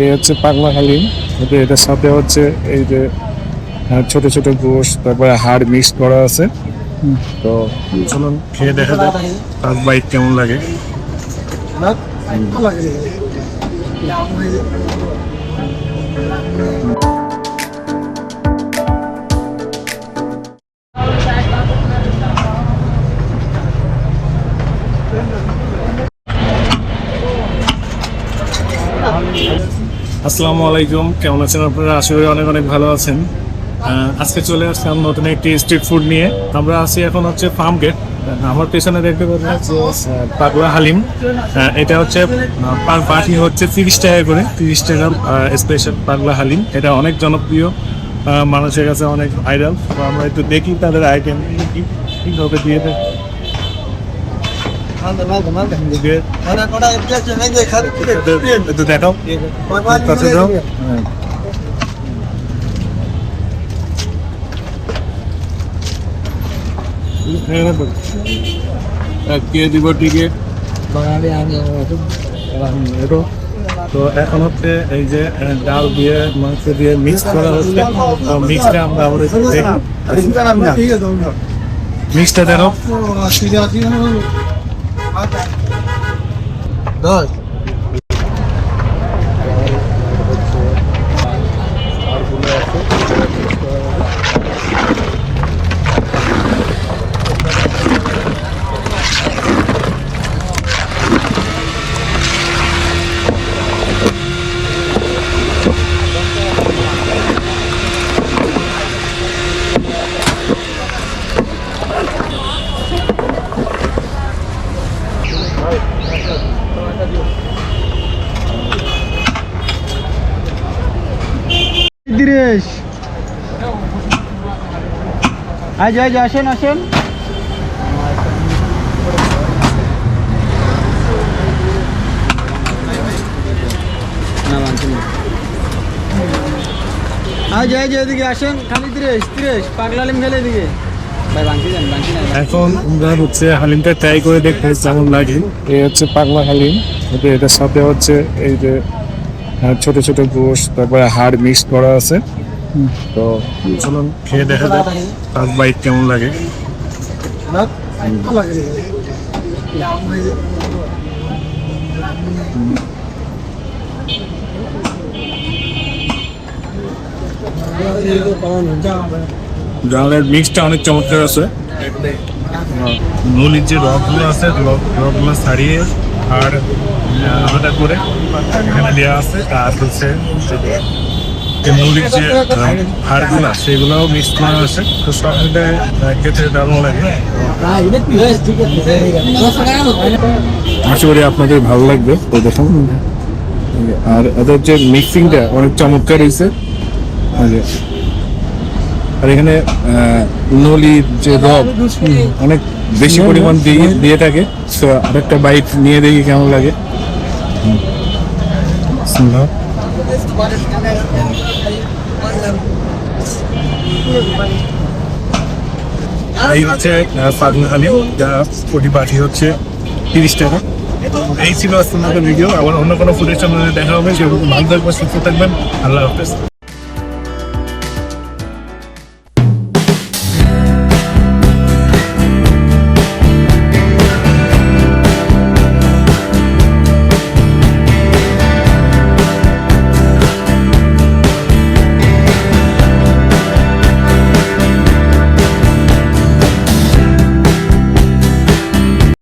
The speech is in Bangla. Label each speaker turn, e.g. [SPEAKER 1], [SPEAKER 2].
[SPEAKER 1] এই হচ্ছে পাগলা হালিম। এটার সাথে হচ্ছে এই যে ছোট ছোট গোশ, তারপরে হাড় মিক্স করা আছে। তো চলুন খেয়ে দেখা যাক ফার্স্ট বাইট কেমন লাগে। আসসালামু আলাইকুম, কেমন আছেন আপনারা? আশা করি অনেক অনেক ভালো আছেন। আজকে চলে আসলাম নতুন একটি স্ট্রিট ফুড নিয়ে। আমরা আছি এখন হচ্ছে ফার্ম গেট। আমার পেছনে দেখতে পাচ্ছি পাগলা হালিম। এটা হচ্ছে পার পাটি হচ্ছে 30 টাকা করে, 30 টাকা স্পেশাল পাগলা হালিম। এটা অনেক জনপ্রিয়, মানুষের কাছে অনেক ভাইরাল। তো আমরা একটু দেখি তাদের আইটেম কীভাবে দিয়ে দেয়। দেখাও দিব টিকিট। তো এখন হচ্ছে এই যে ডাল দিয়ে মাংস দিয়ে মিক্স করা হচ্ছে। মিক্সটা আমরা মিক্সটা দেখো।
[SPEAKER 2] আসেন আসেন। এদিকে আসেন, খালি 30 পাগলা হালিম খেলে এদিকে।
[SPEAKER 1] এখন আমরা হচ্ছে হালিমটা ট্রাই করে দেখতে কেমন লাগে। এই হচ্ছে পাগলা হালিম। এটার সাথে হচ্ছে এই যে ছোট ছোট গোশ, তারপরে হাড় মিক্স করা আছে। তো চলুন খেয়ে দেখা যাক ফার্স্ট বাইট কেমন লাগে। ডালের মিক্সটা অনেক চমৎকার আছে। নলির যে রকগুলো আছে, রকগুলো ছাড়িয়ে আর আলাদা করে এখানে দেওয়া আছে। আর হচ্ছে নলির যে হাড়গুলা সেগুলোও মিক্স করা আছে। তো সব মিলে খেতে দারুণ লাগে। আশা করি আপনাদের ভালো লাগবে। তো দেখুন, আর এদের যে মিক্সিংটা অনেক চমৎকার হয়েছে। আর এখানে নলির যে রব অনেক বেশি পরিমাণ দিয়ে থাকে। তো আরেকটা বাইট নিয়ে দেখি কেমন লাগে। এই হচ্ছে পাগলা হালিম, যা প্রতি পাটি হচ্ছে 30 টাকা। এই ছিল আজকের ভিডিও। আবার অন্য কোনো ফুডের চ্যানেলে দেখা হবে। সেরকম ভালো থাকবেন, সুস্থ থাকবেন। আল্লাহ হাফেজ।